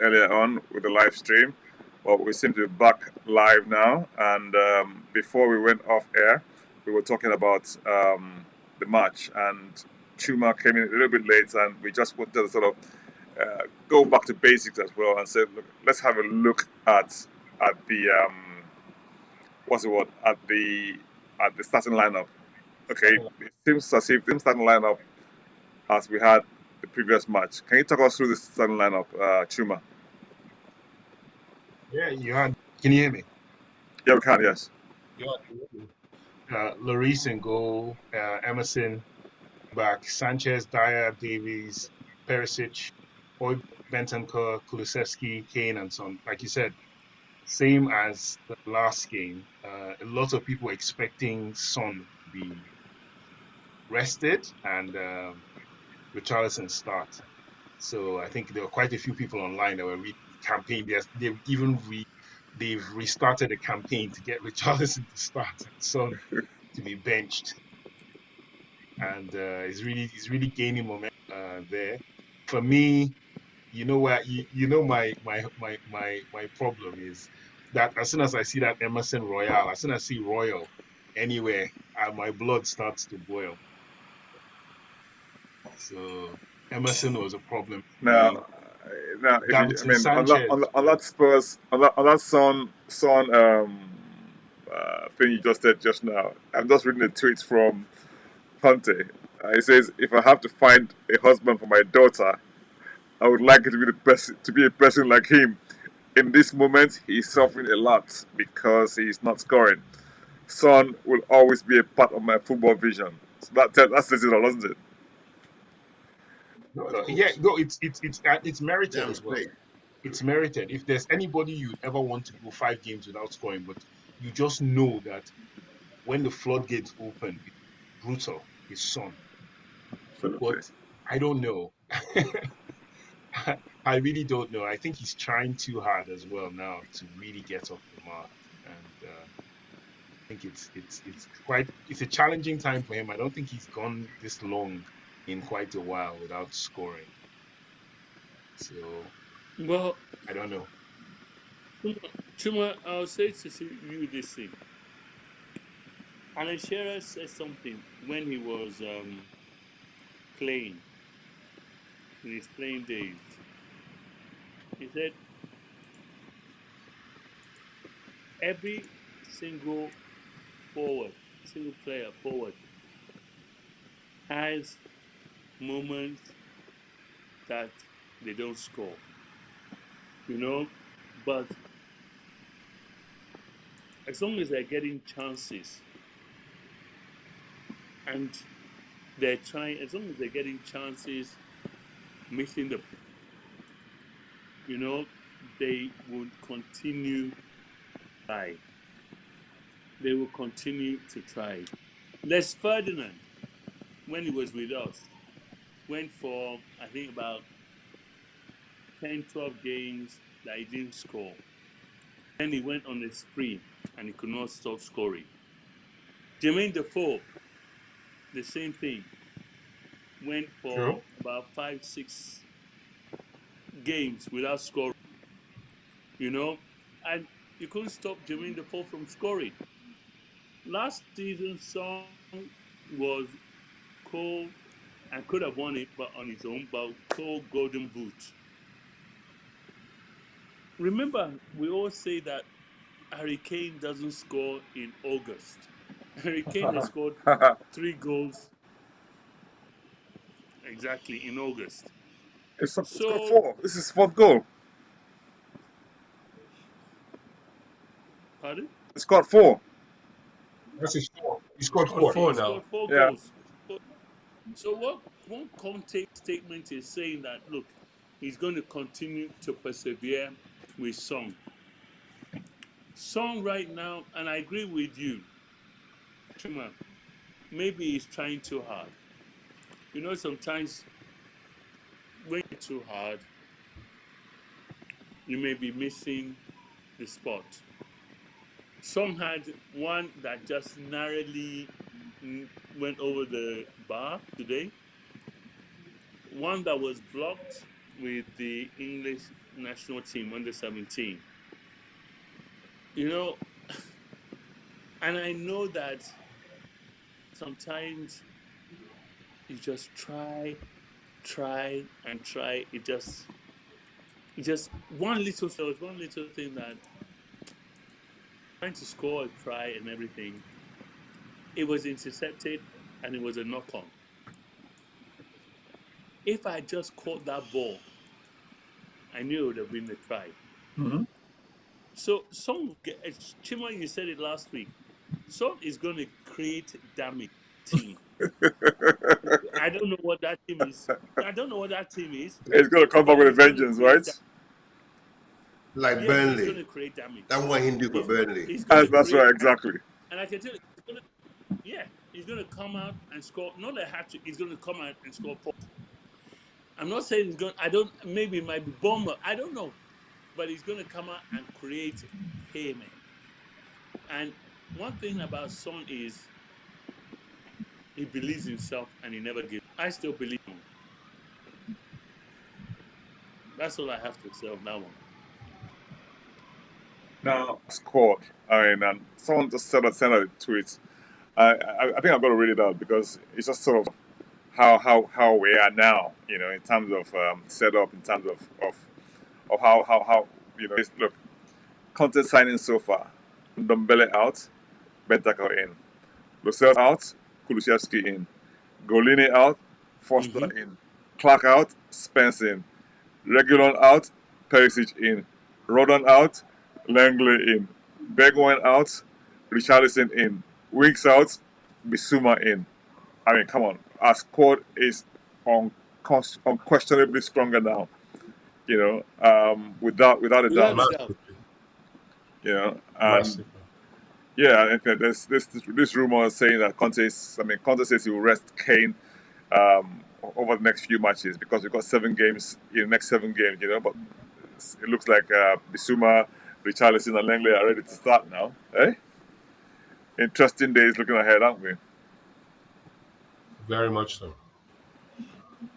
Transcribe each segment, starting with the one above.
earlier on with the live stream, but we seem to be back live now. And before we went off air, we were talking about the match, and Chuma came in a little bit late, and we just wanted to sort of go back to basics as well and say, look, let's have a look at the what's the word at the starting lineup. Okay, it seems as if the starting lineup as we had the previous match. Can you talk us through the starting lineup, Chuma? Yeah, you had. Can you hear me? Yeah, we can. Yes. Yeah. Lloris in goal, Emerson back, Sanchez, Dyer, Davies, Perisic, Boy, Bentancur, Kulusevski, Kane, and Son. Like you said, same as the last game. A lot of people expecting Son to be rested and Richarlison start. So I think there were quite a few people online that were reading the campaign. They've restarted a campaign to get Richarlison to start and Son to be benched, and he's really gaining momentum there. For me, you know where you know my problem is that as soon as I see that Emerson Royale, as soon as I see Royal anywhere, my blood starts to boil. So Emerson was a problem for me. Now, now, if you, I Davinson mean, Sanchez, on that Spurs, on that Son thing you just said just now, I'm just reading a tweet from Conte. He says, "If I have to find a husband for my daughter, I would like it to be to be a person like him. In this moment, he's suffering a lot because he's not scoring. Son will always be a part of my football vision." So that says it all, doesn't it? yeah, no, it's merited Damn as well. straight. It's merited. If there's anybody you'd ever want to go 5 games without scoring, but you just know that when the floodgates open, it's brutal. His Son, Absolutely. but I don't know. I really don't know. I think he's trying too hard as well now to really get off the mark, and I think it's a challenging time for him. I don't think he's gone this long in quite a while without scoring. So Well, I don't know. Chuma, I'll say to you this thing. Alan Shearer said something when he was playing in his playing days. He said every single single player forward, has moments that they don't score, you know, but as long as they're getting chances and they're trying, as long as they're getting chances, missing they will continue to try. They will continue to try. Les Ferdinand, when he was with us, went for, I think, about 10, 12 games that he didn't score. Then he went on a spree and he could not stop scoring. Jermaine Defoe, the same thing. Went for True. about 5, 6 games without scoring, and you couldn't stop Jermaine Defoe from scoring. Last season's song was Cole and could have won it but on his own, but Cole Golden Boot. Remember, we all say that Harry Kane doesn't score in August. Harry Kane has scored 3 goals exactly in August. It's got So, four. This is fourth goal. pardon? It's got four. That's his score. He It's scored called four. He four scored now. four Yeah. goals. So what one Conte statement is saying that look, he's going to continue to persevere with Song. Song right now, and I agree with you, Chuma, maybe he's trying too hard. Sometimes when you're too hard, you may be missing the spot. Song had one that just narrowly went over the bar today. One that was blocked with the English national team under 17. You know, and I know that sometimes you just try and try. It just one little thing that trying to score a try and everything. It was intercepted and it was a knock on. If I just caught that ball, I knew it would have been the try. Mm-hmm. So Chima, you said it last week. Son is going to create damage team. I don't know what that team is. I don't know what that team is. It's going to come back But with a he's going to vengeance, create right? damage. Like Yes, he's going Burnley. to create damage. That's what he do for Burnley. He's going to That's create right, damage. exactly. And I can tell you, he's going to come out and score. Not a hat trick. He's going to come out and score points. I'm not saying he's going. I don't. Maybe it might be bomber. I don't know, but he's going to come out and create payment. And one thing about Son is he believes in himself and he never gives. I still believe him. That's all I have to say on that one. Now, scored. I mean, and someone just sent a tweet. I think I'm going to read it out because it's just sort of how we are now, in terms of setup, in terms of how look, content signing so far. Ndombele out, Bentaker in. Lascelles out, Kulusevski in. Golini out, Foster in. Clark out, Spence in. Regulon out, Perisic in. Rodon out, Langley in. Bergwijn out, Richarlison in. Winks out, Bissouma in. I mean, come on. Our squad is unquestionably stronger now. Without a doubt. Massively. And Massively. yeah, I think there's this rumor saying that Conte says he will rest Kane over the next few matches because we've got 7 games in the next 7 games. But it looks like Bissouma, Richarlison, and Langley are ready to start now. Interesting days looking ahead, aren't we? Very much so.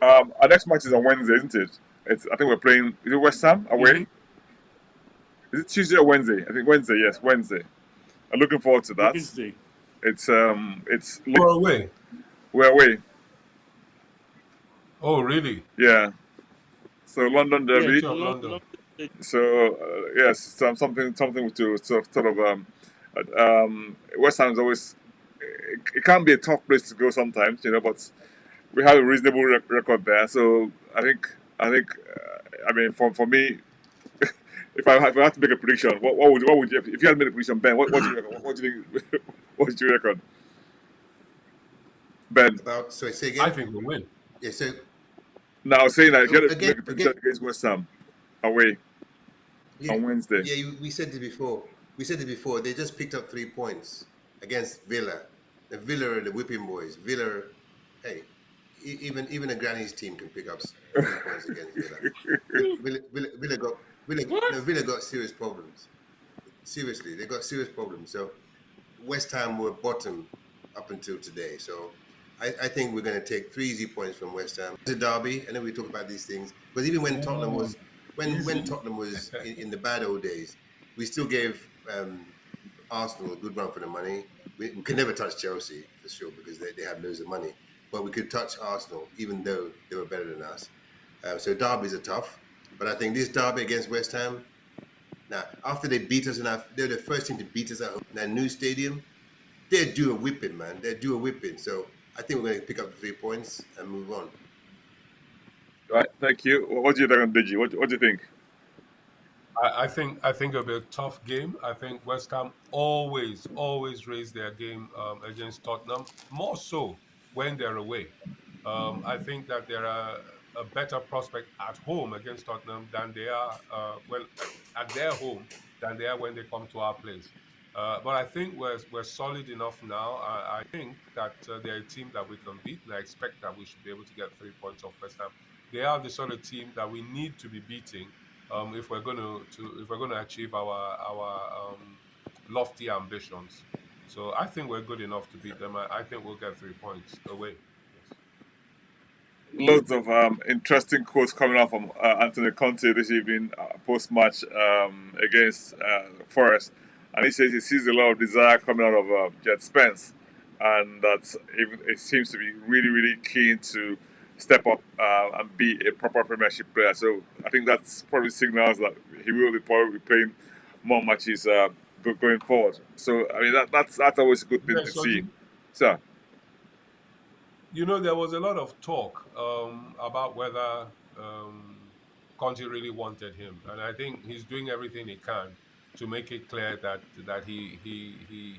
Our next match is on Wednesday, isn't it? I think we're playing. Is it West Ham away? Is it Tuesday or Wednesday? I think Wednesday. Yes, Wednesday. I'm looking forward to that. Wednesday. It's We're away. we're away. Oh, really? Yeah. So London Derby. Yeah, London. So yes, something to sort of West Ham is always it can be a tough place to go sometimes, but we have a reasonable record there. So I think I mean for me, if I had to make a prediction, what would you if you had made a prediction, Ben? What do you reckon? What do you think? What do you reckon, Ben? Sorry, say again. I think we'll win. Yeah, so Now I was saying that if you had to Again- make a prediction against West Ham away on Wednesday. Yeah, we said it before. They just picked up 3 points against Villa. The Villa are the whipping boys. Villa, hey, even a granny's team can pick up 3 points against Villa. Villa got serious problems. Seriously, they got serious problems. So West Ham were bottom up until today. So I think we're going to take 3 easy points from West Ham. It's a derby. I know we talk about these things, but even when Tottenham was when Tottenham was in the bad old days, we still gave Arsenal a good run for the money. We could never touch Chelsea for sure because they had loads of money, but we could touch Arsenal even though they were better than us. So derbies are tough, but I think this derby against West Ham. Now, after they beat us, they're the first team to beat us at home in that new stadium. They're due a whipping, man. They're due a whipping. So I think we're going to pick up the 3 points and move on. Right, thank you. What do you think on Digi? What do you think? I think it'll be a tough game. I think West Ham always raise their game against Tottenham, more so when they're away. I think that there are a better prospect at home against Tottenham than they are at their home than they are when they come to our place. But I think we're solid enough now. I think that they're a team that we can beat, and I expect that we should be able to get 3 points off West Ham. They are the sort of team that we need to be beating if we're going to achieve our lofty ambitions. So I think we're good enough to beat them. I think we'll get 3 points away. Yes. Loads of interesting quotes coming out from Antonio Conte this evening post match against Forest, and he says he sees a lot of desire coming out of Jet Spence, and that it seems to be really really keen to step up and be a proper Premiership player. So I think that's probably signals that he will be probably playing more matches going forward. So I mean that's always a good thing to Yes, so see. So there was a lot of talk about whether Conte really wanted him, and I think he's doing everything he can to make it clear that he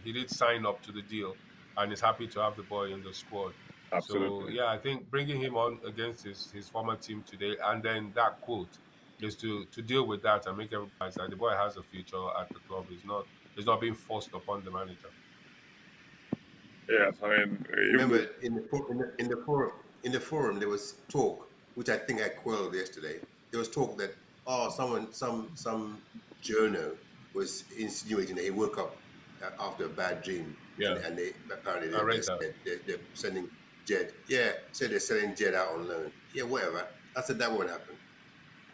did sign up to the deal and is happy to have the boy in the squad. So absolutely. yeah, I think bringing him on against his former team today, and then that quote is to deal with that and make everybody realize that the boy has a future at the club. Is not being forced upon the manager. Yes, I mean even Remember, though, in the forum, there was talk, which I think I quelled yesterday. There was talk that some journo was insinuating that he woke up after a bad dream, Yeah, and they apparently I read that. they're sending Jed. Yeah, said they're sending Jed out on loan. Yeah, whatever. I said that won't happen.